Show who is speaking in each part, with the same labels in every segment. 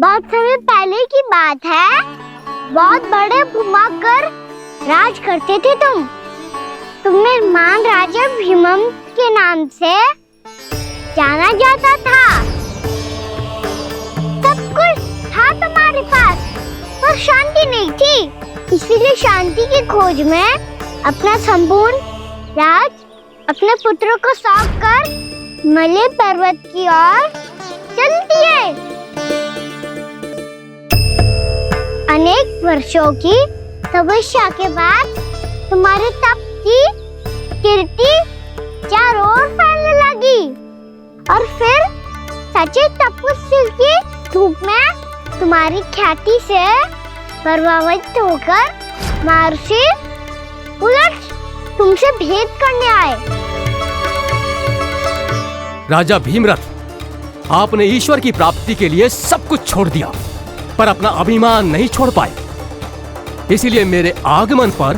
Speaker 1: बहुत समय पहले की बात है। बहुत बड़े भूमाकर राज करते थे तुम्हें महान राजा भीमम के नाम से जाना जाता था। सब कुछ था तुम्हारे पास, पर शांति नहीं थी। इसीलिए शांति की खोज में अपना संपूर्ण राज अपने पुत्रों को सौंप कर हिमालय पर्वत की ओर चल दिए। अनेक वर्षों की तपस्या के बाद तुम्हारे तप की कीर्ति चारों ओर फैलने लगी और फिर सच्चे तपस्वी की धूप में तुम्हारी ख्याति से प्रभावित होकर महर्षि उलट तुमसे भेंट करने आए।
Speaker 2: राजा भीमरथ, आपने ईश्वर की प्राप्ति के लिए सब कुछ छोड़ दिया, पर अपना अभिमान नहीं छोड़ पाए। इसीलिए मेरे आगमन पर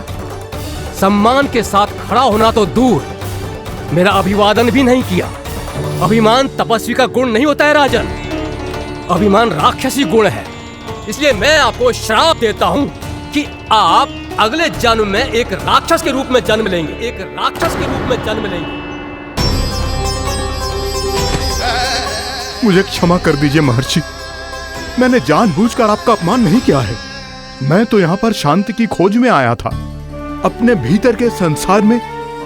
Speaker 2: सम्मान के साथ खड़ा होना तो दूर, मेरा अभिवादन भी नहीं किया। अभिमान तपस्वी का गुण नहीं होता है राजन, अभिमान राक्षसी गुण है। इसलिए मैं आपको श्राप देता हूँ कि आप अगले जन्म में एक राक्षस के रूप में जन्म लेंगे, एक राक्षस के रूप में जन्म लेंगे।
Speaker 3: मुझे क्षमा कर दीजिए महर्षि, मैंने जानबूझकर आपका अपमान नहीं किया है। मैं तो यहाँ पर शांति की खोज में आया था। अपने भीतर के संसार में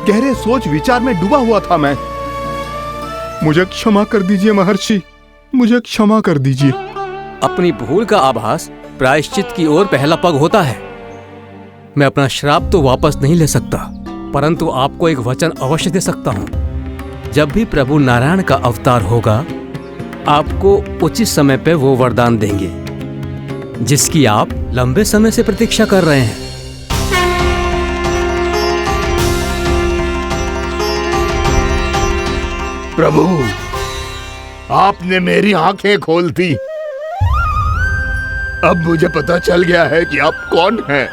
Speaker 3: गहरे सोच विचार में डूबा हुआ था मैं। मुझे क्षमा कर दीजिए महर्षि, मुझे क्षमा कर दीजिए।
Speaker 2: अपनी भूल का आभास प्रायश्चित की ओर पहला पग होता है। मैं अपना श्राप तो वापस नहीं ले सकता, परंतु आपको एक वचन अवश्य दे सकता हूँ। जब भी प्रभु नारायण का अवतार होगा, आपको उचित समय पे वो वरदान देंगे जिसकी आप लंबे समय से प्रतीक्षा कर रहे हैं।
Speaker 3: प्रभु, आपने मेरी आंखें खोल दी। अब मुझे पता चल गया है कि आप कौन हैं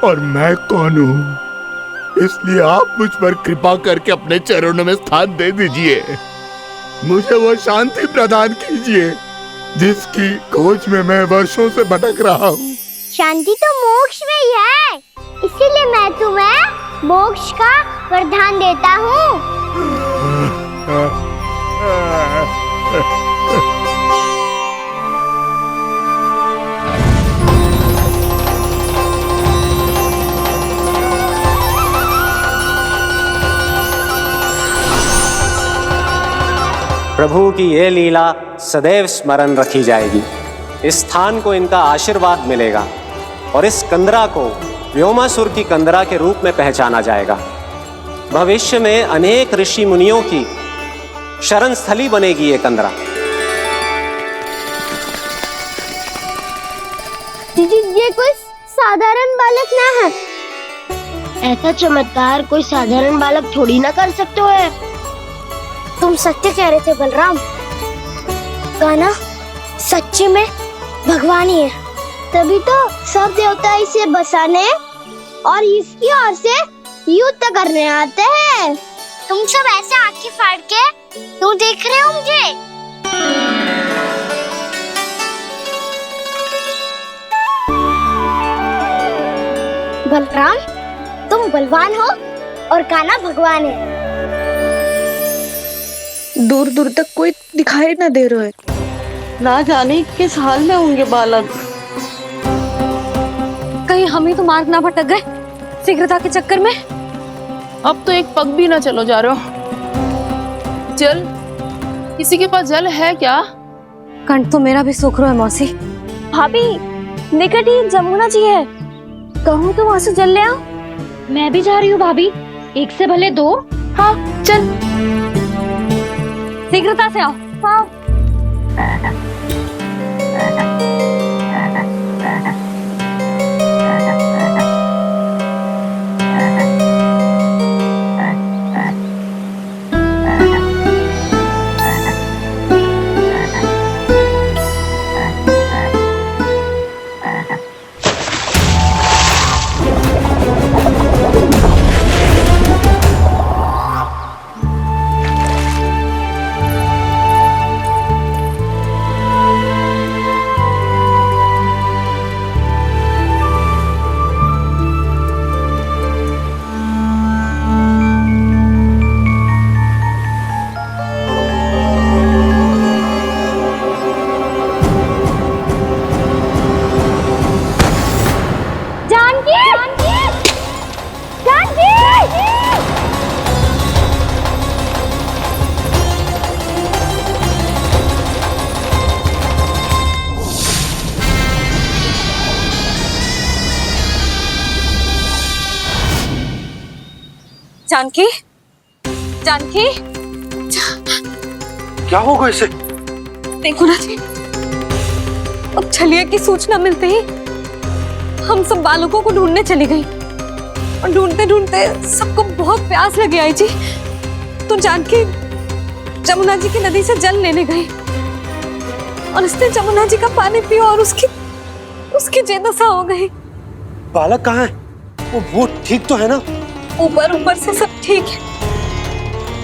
Speaker 3: और मैं कौन हूँ। इसलिए आप मुझ पर कृपा करके अपने चरणों में स्थान दे दीजिए। मुझे वो शांति प्रदान कीजिए जिसकी खोज में मैं वर्षों से भटक रहा हूँ।
Speaker 1: शांति तो मोक्ष में ही है, इसीलिए मैं तुम्हें मोक्ष का वरदान देता हूँ।
Speaker 4: प्रभु की ये लीला सदैव स्मरण रखी जाएगी। इस स्थान को इनका आशीर्वाद मिलेगा और इस कंदरा को व्योमासुर की कंदरा के रूप में पहचाना जाएगा। भविष्य में अनेक ऋषि मुनियों की शरण स्थली बनेगी ये कंदरा।
Speaker 1: दीदी, ये कोई साधारण बालक ना है। ऐसा चमत्कार कोई साधारण बालक थोड़ी ना कर सकते हो। तुम सत्य कह रहे थे बलराम, गाना सच्ची में भगवान ही है। तभी तो सब देवता इसे बसाने और इसकी ओर से युद्ध करने आते हैं। तुम सब ऐसे आंखें फाड़ के क्यों देख रहे हो मुझे? बलराम, तुम बलवान हो और कान्हा भगवान है।
Speaker 5: दूर दूर तक कोई दिखाई न दे रहा है। ना जाने किस हाल में होंगे बालक।
Speaker 6: कहीं हम ही तो मार्ग ना भटक गए शीघ्रता के चक्कर में।
Speaker 7: अब तो एक पग भी ना चलो जा रहे हो। जल, किसी के पास जल है क्या?
Speaker 6: कंठ तो मेरा भी सूख रहा है मौसी। भाभी, निकट ही जमुना जी है, कहूँ तो वहां से जल ले आओ।
Speaker 8: मैं भी जा रही हूँ भाभी, एक से भले दो।
Speaker 6: हाँ चल, शीघ्रता से आओ। हाँ। जानकी, जानकी,
Speaker 9: क्या होगा इसे?
Speaker 6: देखो ना जी, अब छलिया की सूचना मिलते ही हम सब बालकों को ढूंढने चली गई और ढूंढते ढूंढते सबको बहुत प्यास लगी आई जी। तो जानकी जमुना जी की नदी से जल लेने गई और उसने जमुना जी का पानी पिया और उसकी जेदशा हो गई।
Speaker 9: बालक कहाँ है? वो ठीक तो है ना?
Speaker 6: ऊपर से सब ठीक है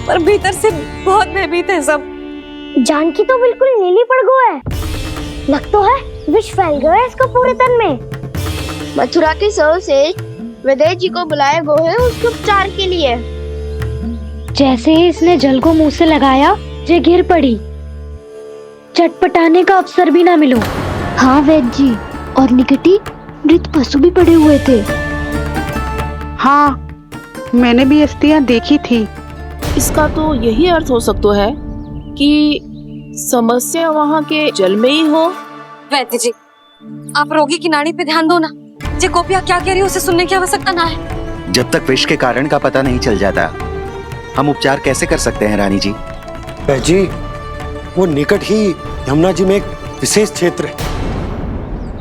Speaker 6: पर भीतर से बहुत भयभीत है सब।
Speaker 1: जानकी तो बिल्कुल नीली पड़ गया है। लग तो है विष फैल गया है इसका पूरे तन में। मथुरा के सौ से विदेश जी को बुलाए गए हैं उसके उपचार के लिए।
Speaker 8: जैसे ही इसने जल को मुंह से लगाया, जे गिर पड़ी। चटपटाने का अवसर भी ना मिलो। हाँ वैद्य जी, और निकटी मृत पशु भी पड़े हुए थे।
Speaker 5: हाँ, मैंने भी अस्थियां देखी थी।
Speaker 7: इसका तो यही अर्थ हो सकता है कि समस्या वहाँ के जल में ही हो।
Speaker 6: वैद्य जी, आप रोगी की नाड़ी पे ध्यान दो ना। जे गोपिया क्या कह रही है उसे सुनने की आवश्यकता ना है।
Speaker 10: जब तक विष के कारण का पता नहीं चल जाता, हम उपचार कैसे कर सकते हैं रानी जी?
Speaker 9: जी, वो निकट ही यमुना जी में एक विशेष क्षेत्र है।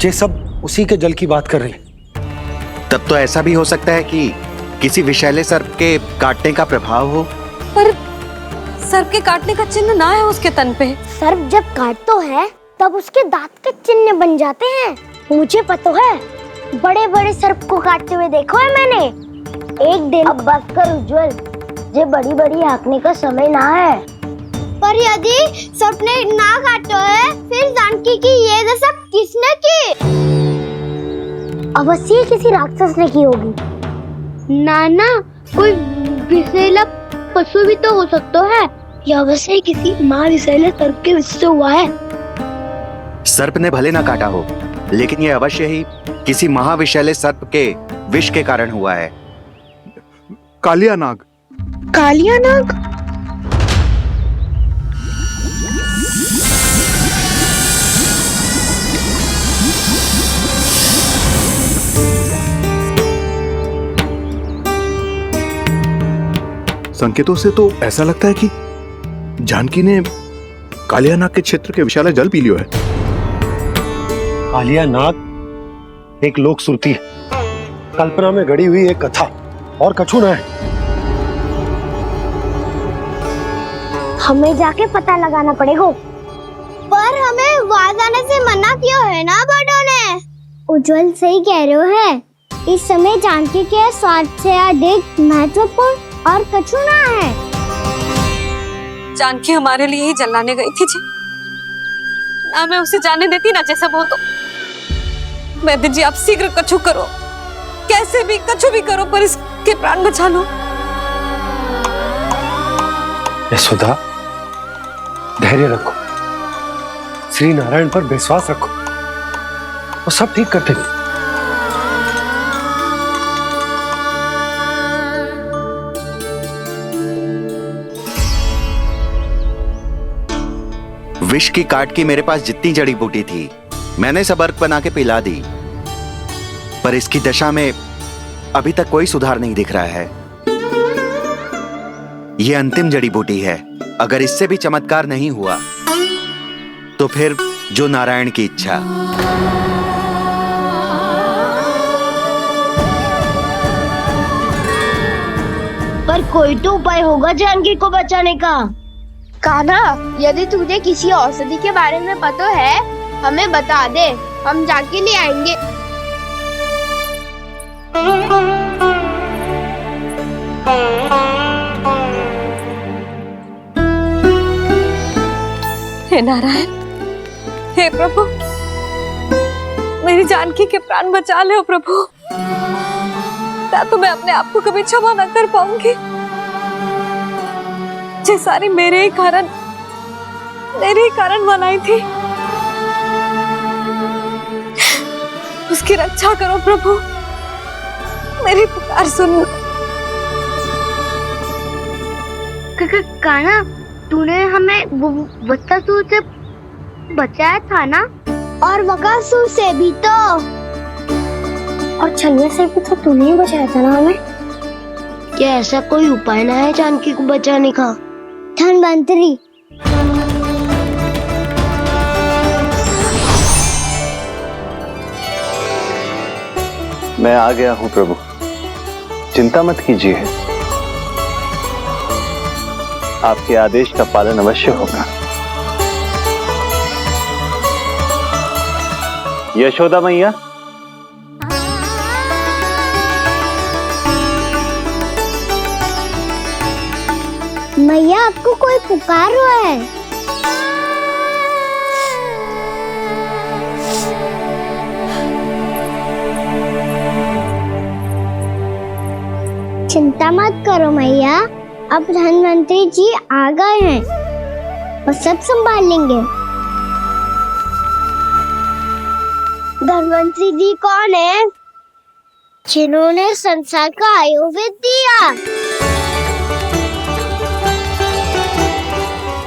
Speaker 9: ये सब उसी के जल की बात कर रही हैं।
Speaker 10: तब तो ऐसा भी हो सकता है कि किसी विषैले सर्प के काटने का प्रभाव हो।
Speaker 6: पर सर्प के काटने का चिन्ह ना है उसके तन पे।
Speaker 1: सर्प जब काटता है तब उसके दांत के चिन्ह बन जाते हैं। मुझे पता है, बड़े बड़े सर्प को काटते हुए देखो है मैंने। एक दिन अब बस कर उज्जवल, ये बड़ी बड़ी हाँकने का समय ना है। पर यदि सर्प ने ना काटो है, फिर जानकी की ये दशा किसने की? अवश्य किसी राक्षस ने की होगी। नाना, कोई विषैला पशु भी तो हो सकता है। यह अवश्य किसी माँ विषैले सर्प के विष से हुआ है।
Speaker 10: सर्प ने भले ना काटा हो, लेकिन यह अवश्य ही किसी महाविषैले सर्प के विष के कारण हुआ है।
Speaker 3: कालिया नाग।
Speaker 5: कालिया नाग?
Speaker 3: संकेतों से तो ऐसा लगता है कि जानकी ने कालिया नाग के क्षेत्र के विशाल जल पी लियो है।
Speaker 9: कालिया नाग एक लोक श्रुति है, कल्पना में गढ़ी हुई एक कथा, और कछु ना है।
Speaker 1: हमें जाके पता लगाना पड़ेगा। पर हमें वहां जाने से मना किया है ना बड़ों ने। उज्जवल सही कह रहे हो है। इस समय जानकी के स्वार्थ से अधिक महत्वपूर्ण और कछु ना है।
Speaker 6: जानकी हमारे लिए ही जलाने गई थी जी। ना मैं उसे जाने देती ना जैसा वो तो। वैद्य जी, आप शीघ्र कछु करो, कैसे भी कछु भी करो, पर इसके प्राण बचा लो।
Speaker 9: यशोदा, धैर्य रखो, श्री नारायण पर विश्वास रखो, वो सब ठीक करते हैं।
Speaker 10: विष की काट की मेरे पास जितनी जड़ी बूटी थी, मैंने सब अर्क बना के पिला दी, पर इसकी दशा में अभी तक कोई सुधार नहीं दिख रहा है। यह अंतिम जड़ी बूटी है। अगर इससे भी चमत्कार नहीं हुआ तो फिर जो नारायण की इच्छा।
Speaker 1: पर कोई तो उपाय होगा जानकी को बचाने का। कान्हा, यदि तुझे किसी औषधि के बारे में पता है, हमें बता दे, हम जाके ले आएंगे।
Speaker 6: हे नारायण, हे प्रभु, मेरी जानकी के प्राण बचा ले प्रभु। या तो मैं अपने आप को कभी क्षमा न कर पाऊंगी। ये सारी मेरे ही कारण बनाई थी। उसकी रक्षा करो प्रभु, मेरी पुकार सुनो।
Speaker 1: कान्हा, तूने हमें वत्सासुर से बचाया था ना? और बकासुर से भी तो। और छलिया से भी तो तूने ही बचाया था ना हमें। क्या ऐसा कोई उपाय ना है जानकी को बचाने का? धनवंतरी,
Speaker 11: मैं आ गया हूं प्रभु, चिंता मत कीजिए, आपके आदेश का पालन अवश्य होगा। यशोदा मैया,
Speaker 1: मैया आपको कोई पुकार रहा है। चिंता मत करो मैया, अब धनवंतरी जी आ गए हैं, वो सब संभाल लेंगे। धनवंतरी जी कौन है? जिन्होंने संसार का आयुर्वेद दिया,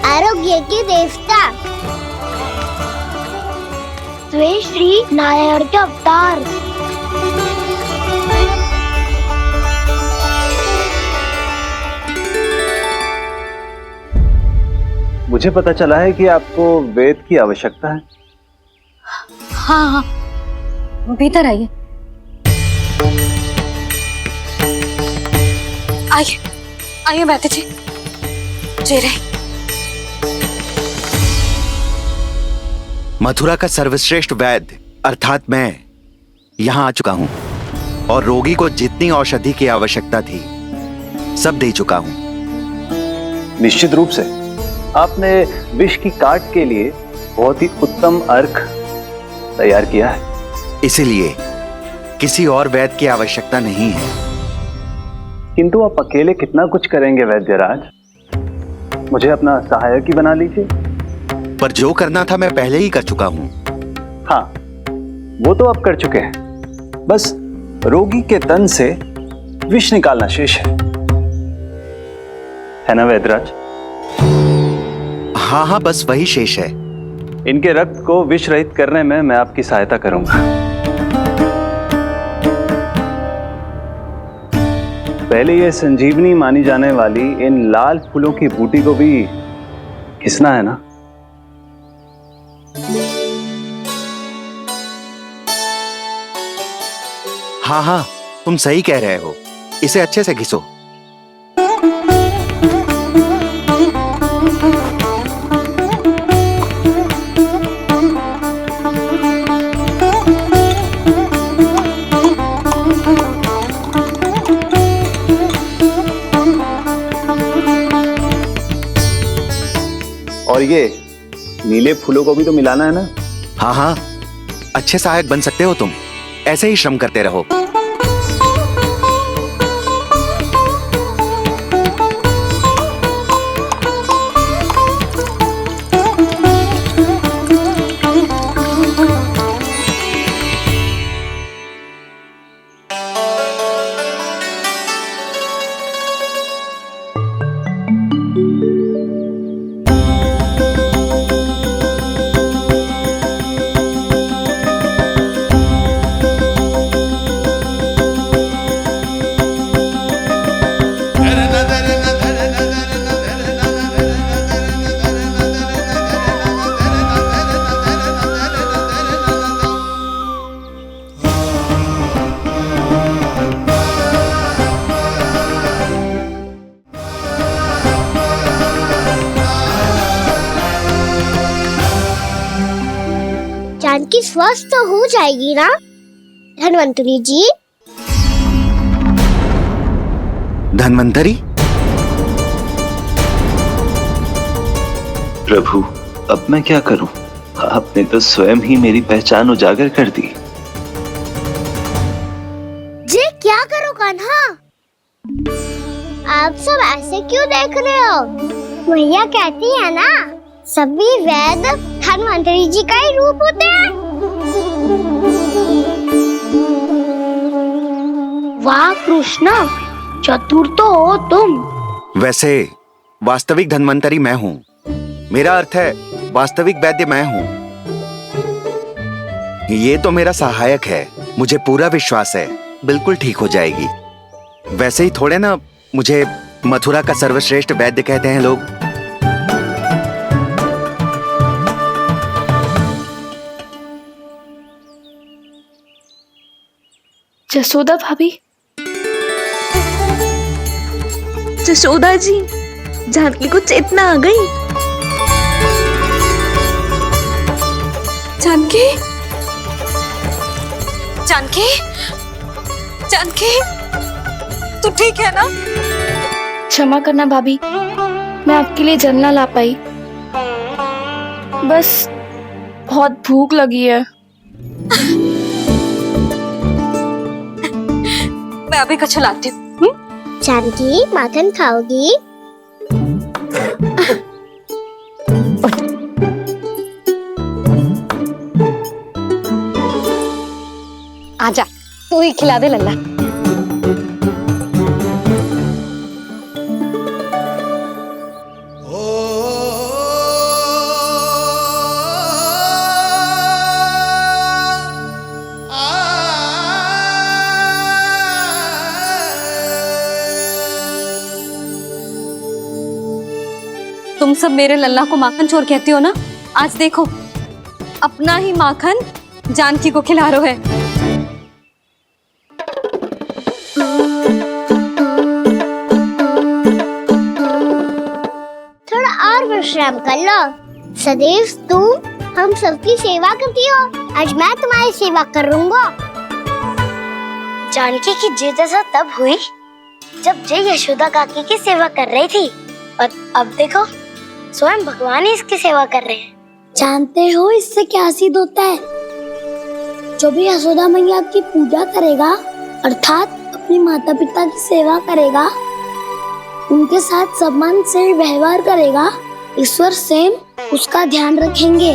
Speaker 1: आरोग्य के देवता, वे श्री नारायण के अवतार।
Speaker 11: मुझे पता चला है कि आपको वेद की आवश्यकता है।
Speaker 6: हाँ हाँ, भीतर आइए। आइए आइए बैठे जी। जय रहे।
Speaker 10: मथुरा का सर्वश्रेष्ठ वैद्य अर्थात मैं यहाँ आ चुका हूँ और रोगी को जितनी औषधि की आवश्यकता थी सब दे चुका हूँ।
Speaker 11: निश्चित रूप से आपने विष की काट के लिए बहुत ही उत्तम अर्क तैयार किया है,
Speaker 10: इसीलिए किसी और वैद्य की आवश्यकता नहीं है।
Speaker 11: किंतु आप अकेले कितना कुछ करेंगे वैद्यराज, मुझे अपना सहायक ही बना लीजिए।
Speaker 10: पर जो करना था मैं पहले ही कर चुका हूँ।
Speaker 11: हाँ, वो तो आप कर चुके हैं, बस रोगी के तन से विष निकालना शेष है ना वैद्यराज?
Speaker 10: हाँ हाँ, बस वही शेष है।
Speaker 11: इनके रक्त को विष रहित करने में मैं आपकी सहायता करूंगा। पहले ये संजीवनी मानी जाने वाली इन लाल फूलों की बूटी को भी घिसना है ना?
Speaker 10: हाँ हाँ, तुम सही कह रहे हो, इसे अच्छे से घिसो।
Speaker 11: और ये नीले फूलों को भी तो मिलाना है ना?
Speaker 10: हाँ हाँ, अच्छे सहायक बन सकते हो तुम, ऐसे ही श्रम करते रहो।
Speaker 1: जानकी स्वस्थ तो हो जाएगी ना धनवंतरी जी?
Speaker 10: धनवंतरी?
Speaker 11: प्रभु, अब मैं क्या करूं? आपने तो स्वयं ही मेरी पहचान उजागर कर दी।
Speaker 1: जी क्या करो कान्हा? आप सब ऐसे क्यों देख रहे हो? मैया कहती है ना, सभी वैद्य धनवंतरी जी का ही रूप होते हैं। वाह कृष्णा, चतुर तो हो तुम।
Speaker 10: वैसे वास्तविक धन्वंतरी मैं हूँ, मेरा अर्थ है वास्तविक वैद्य मैं हूँ। ये तो मेरा सहायक है, मुझे पूरा विश्वास है बिल्कुल ठीक हो जाएगी। वैसे ही थोड़े ना मुझे मथुरा का सर्वश्रेष्ठ वैद्य कहते हैं लोग।
Speaker 7: जसोदा भाभी।
Speaker 5: जशोदा जी, जानकी को चेतना आ गई।
Speaker 6: जानकी, जानकी, जानकी, तू ठीक है ना?
Speaker 7: क्षमा करना भाभी, मैं आपके लिए जल ना ला पाई। बस बहुत भूख लगी है।
Speaker 6: मैं अभी कछु लाती हूँ।
Speaker 1: जानकी, माखन खाओगी?
Speaker 6: आजा, तू ही खिला दे लल्ला। तुम सब मेरे लल्ला को माखन चोर कहती हो ना? आज देखो, अपना ही माखन जानकी को खिला रहे है।
Speaker 1: थोड़ा और विश्राम कर लो। सदैव तुम हम सबकी सेवा करती हो, आज मैं तुम्हारी सेवा करूंगा। जानकी की जिज्ञासा तब हुई जब जय यशोदा काकी की सेवा कर रही थी, और अब देखो स्वयं भगवान ही इसकी सेवा कर रहे हैं। जानते हो इससे क्या सिद्ध होता है? जो भी यशोदा मैया की पूजा करेगा, अर्थात अपने माता पिता की सेवा करेगा, उनके साथ सम्मान से व्यवहार करेगा, ईश्वर स्वयं उसका ध्यान रखेंगे।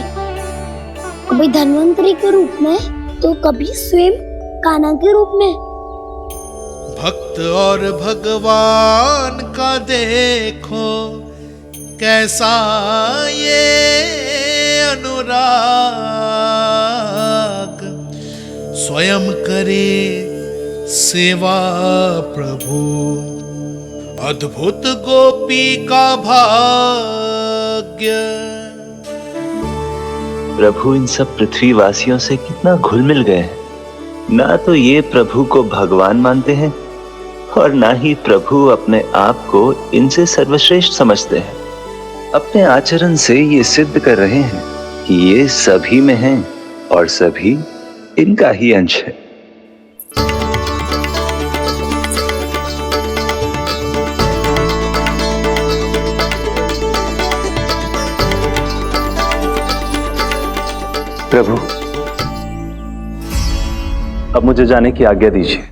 Speaker 1: कभी धन्वंतरी के रूप में तो कभी स्वयं कान्हा के रूप में।
Speaker 12: भक्त और भगवान का देखो कैसा ये अनुराग, स्वयं करे सेवा प्रभु, अद्भुत गोपी का भाग्य।
Speaker 11: प्रभु इन सब पृथ्वीवासियों से कितना घुल मिल गए हैं। ना तो ये प्रभु को भगवान मानते हैं और ना ही प्रभु अपने आप को इनसे सर्वश्रेष्ठ समझते हैं। अपने आचरण से ये सिद्ध कर रहे हैं कि ये सभी में हैं और सभी इनका ही अंश है। प्रभु, अब मुझे जाने की आज्ञा दीजिए।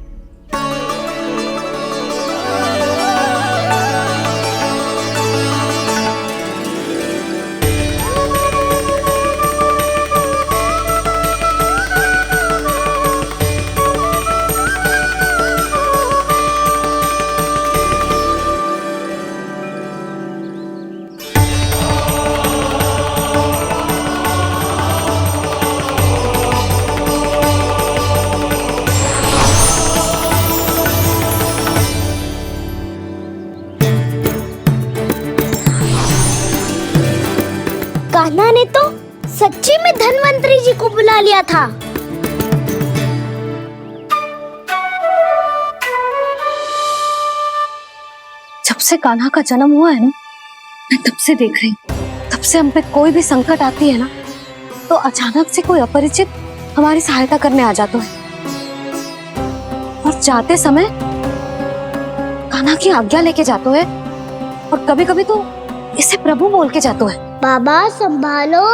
Speaker 1: कान्हा ने तो सच्ची में धन्वंतरी जी को बुला लिया था।
Speaker 6: जब से कान्हा का जन्म हुआ है ना, मैं तब से देख रही हूँ, तब से हम पे कोई भी संकट आती है ना, तो अचानक से कोई अपरिचित हमारी सहायता करने आ जाता है, और जाते समय कान्हा की आज्ञा लेके जाते है, और कभी कभी तो इसे प्रभु बोल के जाते है।
Speaker 1: बाबा संभालो।